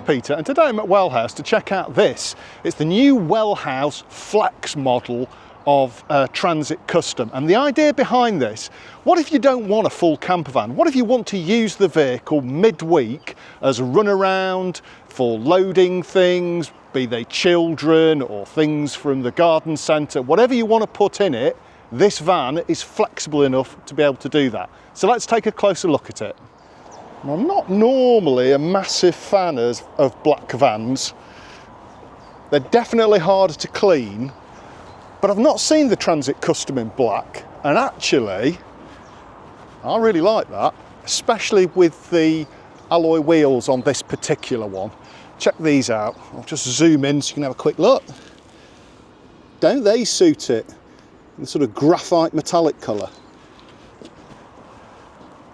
Peter, and today I'm at Wellhouse to check out this. It's the new Wellhouse Flex model of Transit Custom, and the idea behind this, what if you don't want a full camper van? What if you want to use the vehicle midweek as a runaround for loading things, be they children or things from the garden centre, whatever you want to put in it, this van is flexible enough to be able to do that. So let's take a closer look at it. I'm not normally a massive fan of black vans. They're definitely harder to clean, but I've not seen the Transit Custom in black, and actually I really like that, especially with the alloy wheels on this particular one. Check these out. I'll just zoom in so you can have a quick look. Don't they suit it? The sort of graphite metallic colour.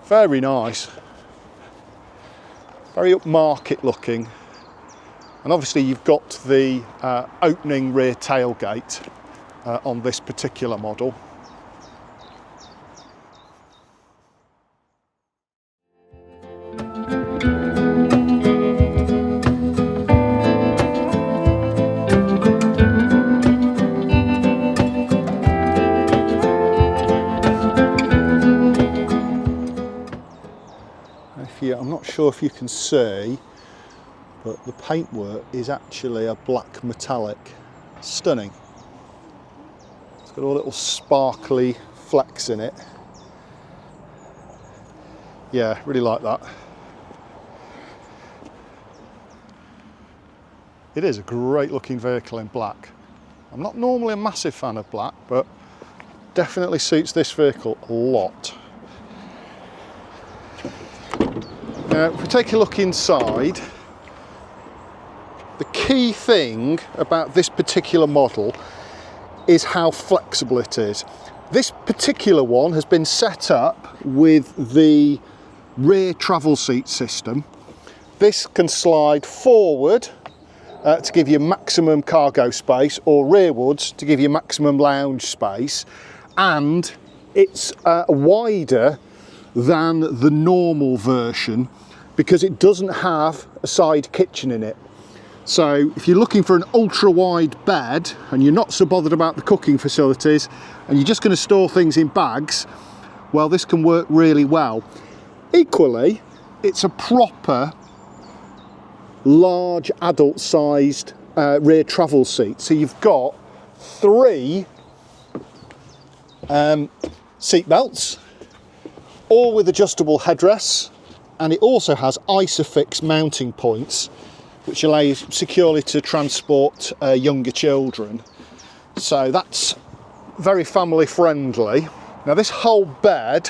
Very nice. Very upmarket looking, and obviously you've got the opening rear tailgate on this particular model. I'm not sure if you can see, but the paintwork is actually a black metallic. Stunning. It's got a little sparkly flecks in it. Yeah, really like that. It is a great looking vehicle in black. I'm not normally a massive fan of black, but definitely suits this vehicle a lot. Now, if we take a look inside, the key thing about this particular model is how flexible it is. This particular one has been set up with the rear travel seat system. This can slide forward to give you maximum cargo space, or rearwards to give you maximum lounge space, and it's wider than the normal version because it doesn't have a side kitchen in it. So if you're looking for an ultra wide bed and you're not so bothered about the cooking facilities and you're just going to store things in bags, well, this can work really well. Equally, it's a proper large adult sized rear travel seat. So you've got 3 seat belts, all with adjustable headrests, and it also has Isofix mounting points which allow you securely to transport younger children. So that's very family friendly. Now this whole bed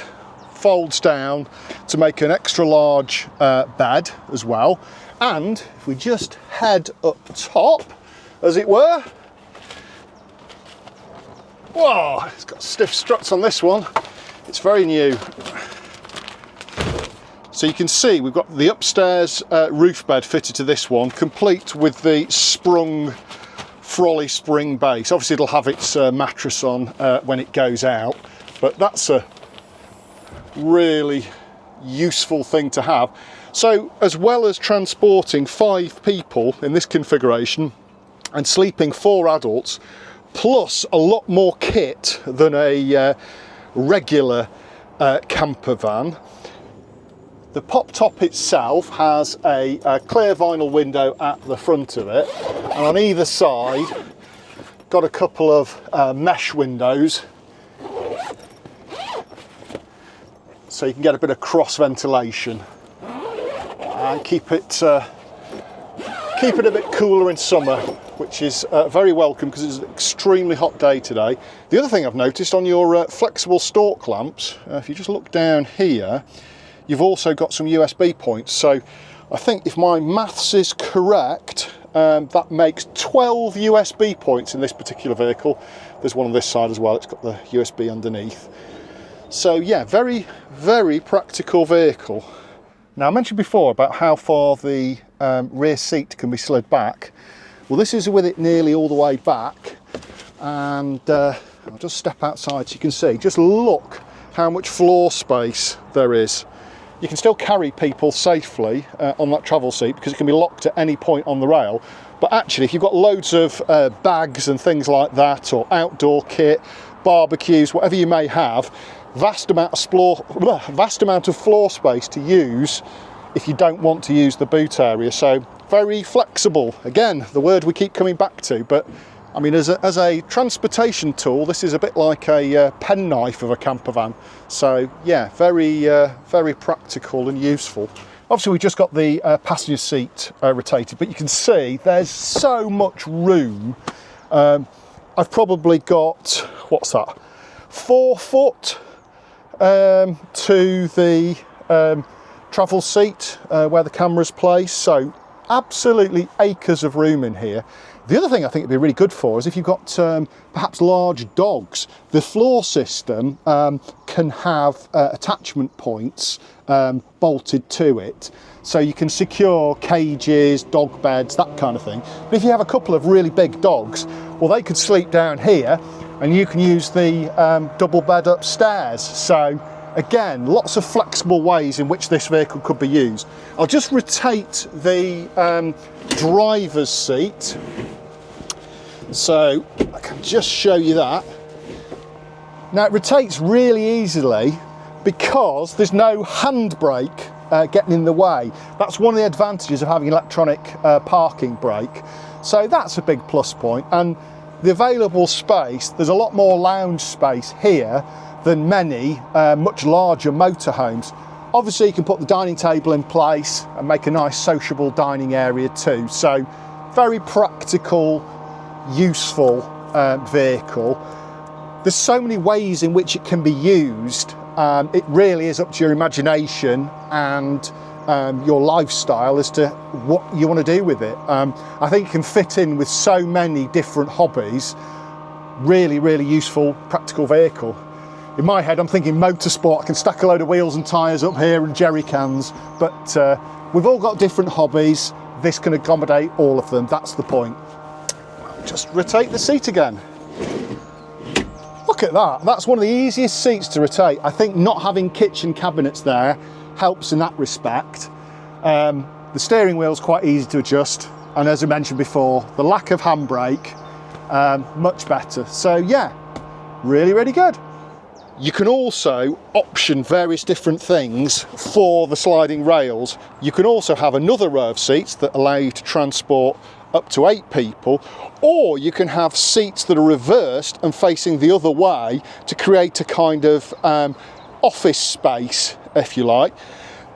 folds down to make an extra large bed as well, and if we just head up top, as it were, whoa, it's got stiff struts on this one. It's very new. So you can see we've got the upstairs roof bed fitted to this one, complete with the sprung Frolly spring base. Obviously it'll have its mattress on when it goes out, but that's a really useful thing to have. So as well as transporting 5 people in this configuration and sleeping 4 adults, plus a lot more kit than a regular camper van, the pop top itself has a clear vinyl window at the front of it, and on either side got a couple of mesh windows, so you can get a bit of cross ventilation and keep it a bit cooler in summer, which is very welcome because it's an extremely hot day today. The other thing I've noticed on your flexible stalk lamps, if you just look down here, you've also got some USB points. So I think if my maths is correct, that makes 12 USB points in this particular vehicle. There's one on this side as well, it's got the USB underneath. So yeah, very, very practical vehicle. Now I mentioned before about how far the rear seat can be slid back. Well, this is with it nearly all the way back, and I'll just step outside so you can see. Just look how much floor space there is. You can still carry people safely on that travel seat because it can be locked at any point on the rail. But actually, if you've got loads of bags and things like that, or outdoor kit, barbecues, whatever you may have, vast amount of floor space to use if you don't want to use the boot area. So very flexible. Again, the word we keep coming back to, but I mean, as a transportation tool, this is a bit like a penknife of a camper van. So yeah, very, very practical and useful. Obviously, we just got the passenger seat rotated, but you can see there's so much room. I've probably got, what's that, 4 foot to the travel seat where the camera's placed. So absolutely acres of room in here. The other thing I think it'd be really good for is if you've got perhaps large dogs, the floor system can have attachment points bolted to it. So you can secure cages, dog beds, that kind of thing. But if you have a couple of really big dogs, well, they could sleep down here and you can use the double bed upstairs. So again, lots of flexible ways in which this vehicle could be used. I'll just rotate the driver's seat so I can just show you that. Now it rotates really easily because there's no handbrake getting in the way. That's one of the advantages of having electronic parking brake. So that's a big plus point. And the available space, there's a lot more lounge space here than many much larger motorhomes. Obviously you can put the dining table in place and make a nice sociable dining area too. So very practical, useful vehicle. There's so many ways in which it can be used. It really is up to your imagination and your lifestyle as to what you want to do with it. I think it can fit in with so many different hobbies. Really, really useful, practical vehicle. In my head, I'm thinking motorsport. I can stack a load of wheels and tyres up here and jerry cans, but we've all got different hobbies. This can accommodate all of them. That's the point. Just rotate the seat again. Look at that. That's one of the easiest seats to rotate. I think not having kitchen cabinets there helps in that respect. The steering wheel's quite easy to adjust, and as I mentioned before, the lack of handbrake, much better. So yeah, really, really good. You can also option various different things for the sliding rails. You can also have another row of seats that allow you to transport up to 8 people, or you can have seats that are reversed and facing the other way to create a kind of office space, if you like.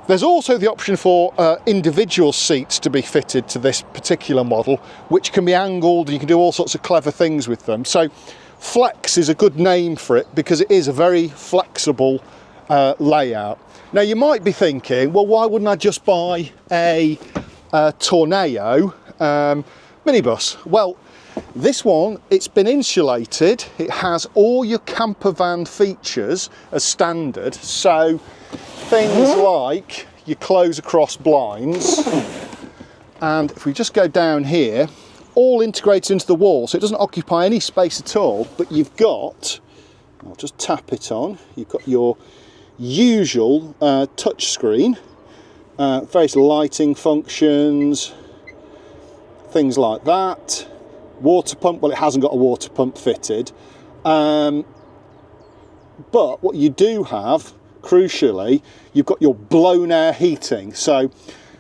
There's also the option for individual seats to be fitted to this particular model, which can be angled, and you can do all sorts of clever things with them. So Flex is a good name for it because it is a very flexible layout. Now you might be thinking, well, why wouldn't I just buy a Tornado minibus? Well, this one, it's been insulated. It has all your camper van features as standard. So things like your close across blinds, and if we just go down here, all integrated into the wall, so it doesn't occupy any space at all, but you've got, I'll just tap it on, you've got your usual touch screen, various lighting functions, things like that. Water pump, well, it hasn't got a water pump fitted, but what you do have, crucially, you've got your blown air heating, so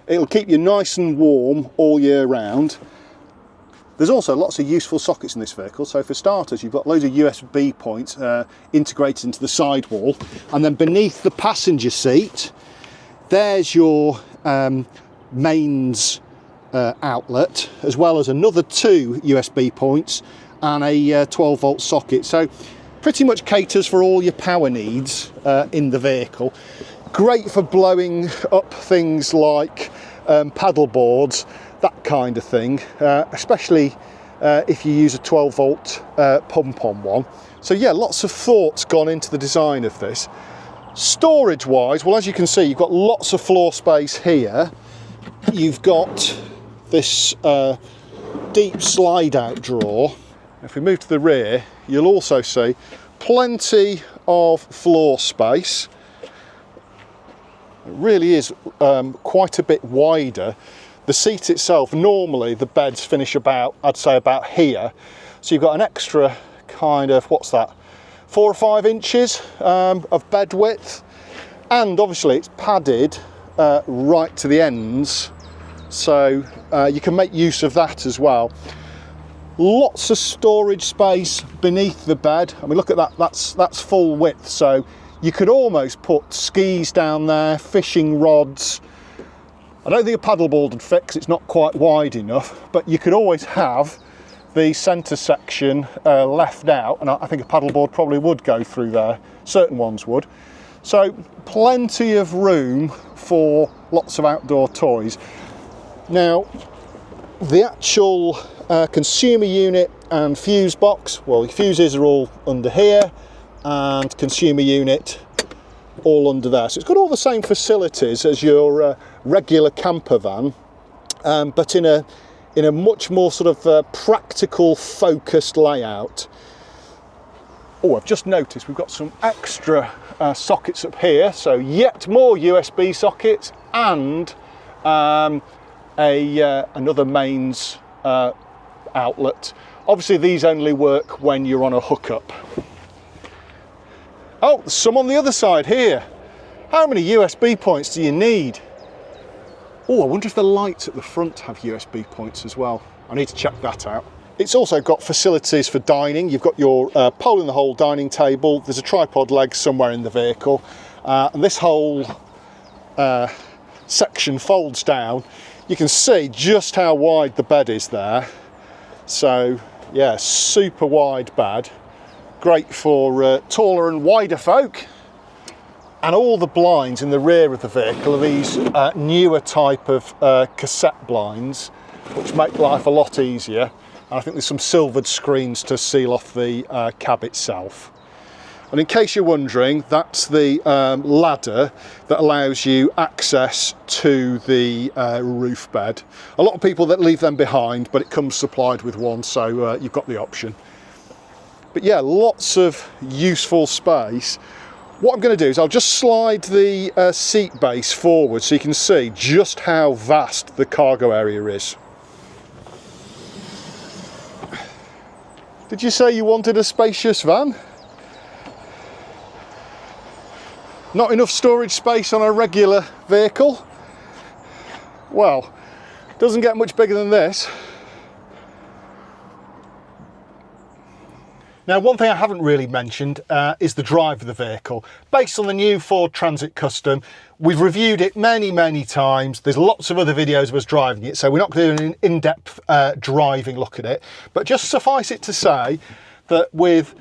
it'll keep you nice and warm all year round. There's also lots of useful sockets in this vehicle. So for starters, you've got loads of USB points integrated into the sidewall, and then beneath the passenger seat, there's your mains outlet, as well as another 2 USB points and a 12 volt socket. So pretty much caters for all your power needs in the vehicle. Great for blowing up things like paddle boards, that kind of thing, especially if you use a 12 volt pump on one. So yeah, lots of thought's gone into the design of this. Storage wise, well, as you can see, you've got lots of floor space here. You've got this deep slide out drawer. If we move to the rear, you'll also see plenty of floor space. It really is quite a bit wider. The seat itself, normally the beds finish about, I'd say about here. So you've got an extra kind of, what's that, 4 or 5 inches of bed width. And obviously it's padded right to the ends. So you can make use of that as well. Lots of storage space beneath the bed. I mean, look at that, that's full width. So you could almost put skis down there, fishing rods. I don't think a paddleboard would fit because it's not quite wide enough, but you could always have the centre section left out, and I think a paddleboard probably would go through there. Certain ones would. So plenty of room for lots of outdoor toys. Now, the actual consumer unit and fuse box, well, the fuses are all under here, and consumer unit all under there. So it's got all the same facilities as your regular camper van, but in a much more sort of practical, focused layout. Oh, I've just noticed we've got some extra sockets up here, so yet more USB sockets and another mains outlet. Obviously these only work when you're on a hookup. Oh, there's some on the other side here. How many USB points do you need? Oh, I wonder if the lights at the front have USB points as well. I need to check that out. It's also got facilities for dining. You've got your pole in the hole dining table. There's a tripod leg somewhere in the vehicle. And this whole section folds down. You can see just how wide the bed is there. So yeah, super wide bed. Great for taller and wider folk. And all the blinds in the rear of the vehicle are these newer type of cassette blinds, which make life a lot easier. And I think there's some silvered screens to seal off the cab itself. And in case you're wondering, that's the ladder that allows you access to the roof bed. A lot of people that leave them behind, but it comes supplied with one, so you've got the option. But yeah, lots of useful space. What I'm going to do is I'll just slide the seat base forward so you can see just how vast the cargo area is. Did you say you wanted a spacious van? Not enough storage space on a regular vehicle? Well, doesn't get much bigger than this. Now, one thing I haven't really mentioned is the drive of the vehicle. Based on the new Ford Transit Custom, we've reviewed it many times. There's lots of other videos of us driving it, so we're not going to do an in-depth driving look at it. But just suffice it to say that with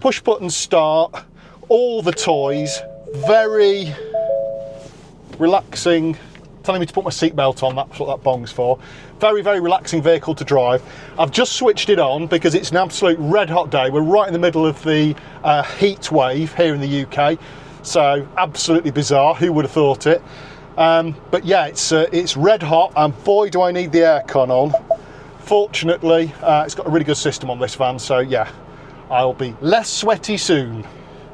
push-button start, all the toys, very relaxing, telling me to put my seatbelt on, that's what that bong's for. Very relaxing vehicle to drive. I've just switched it on because it's an absolute red hot day. We're right in the middle of the heat wave here in the UK. So absolutely bizarre, who would have thought it? But yeah, it's red hot, and boy do I need the aircon on. Fortunately, it's got a really good system on this van, so yeah, I'll be less sweaty soon.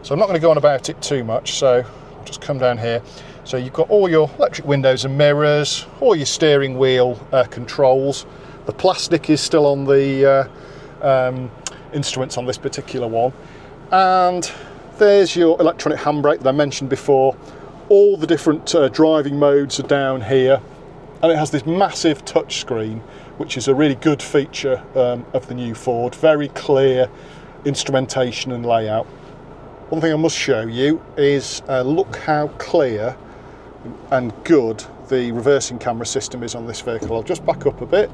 So I'm not going to go on about it too much, so I'll just come down here. So you've got all your electric windows and mirrors, all your steering wheel controls. The plastic is still on the instruments on this particular one. And there's your electronic handbrake that I mentioned before. All the different driving modes are down here. And it has this massive touch screen, which is a really good feature of the new Ford. Very clear instrumentation and layout. One thing I must show you is look how clear and good the reversing camera system is on this vehicle. I'll just back up a bit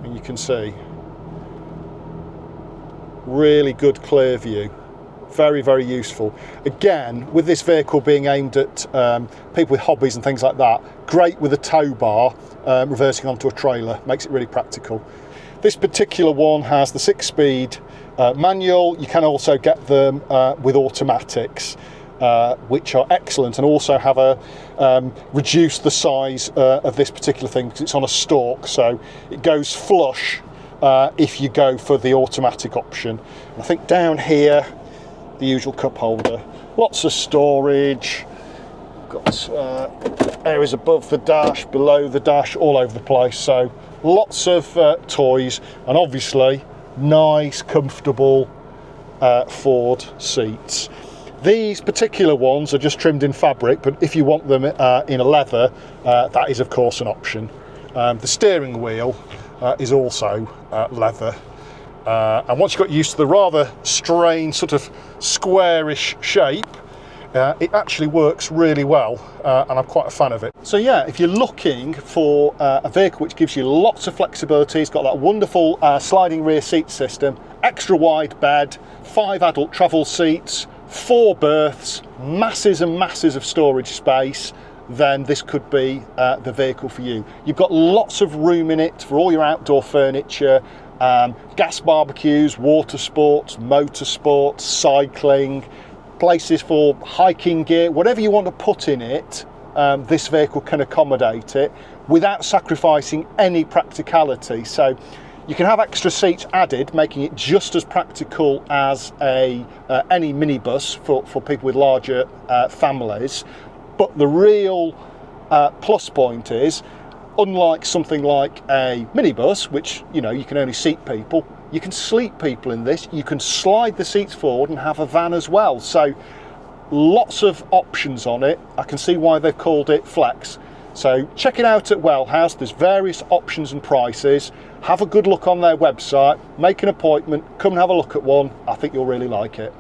and you can see really good clear view. Very useful. Again, with this vehicle being aimed at people with hobbies and things like that, great with a tow bar reversing onto a trailer, makes it really practical. This particular one has the 6-speed manual. You can also get them with automatics, which are excellent, and also have a reduce the size of this particular thing because it's on a stalk, so it goes flush if you go for the automatic option. I think down here, the usual cup holder, lots of storage, got areas above the dash, below the dash, all over the place, so lots of toys, and obviously nice comfortable Ford seats. These particular ones are just trimmed in fabric, but if you want them in a leather, that is of course an option. The steering wheel is also leather, and once you got used to the rather strange sort of squarish shape, it actually works really well, and I'm quite a fan of it. So yeah, if you're looking for a vehicle which gives you lots of flexibility, it's got that wonderful sliding rear seat system, extra wide bed, 5 adult travel seats, 4 berths, masses and masses of storage space, then this could be the vehicle for you. You've got lots of room in it for all your outdoor furniture, gas barbecues, water sports, motorsports, cycling, places for hiking gear, whatever you want to put in it, this vehicle can accommodate it without sacrificing any practicality. So you can have extra seats added, making it just as practical as any minibus for people with larger families. But the real plus point is, unlike something like a minibus, which you can only seat people, you can sleep people in this. You can slide the seats forward and have a van as well. So lots of options on it. I can see why they've called it Flex. So check it out at Wellhouse. There's various options and prices. Have a good look on their website, make an appointment, come and have a look at one. I think you'll really like it.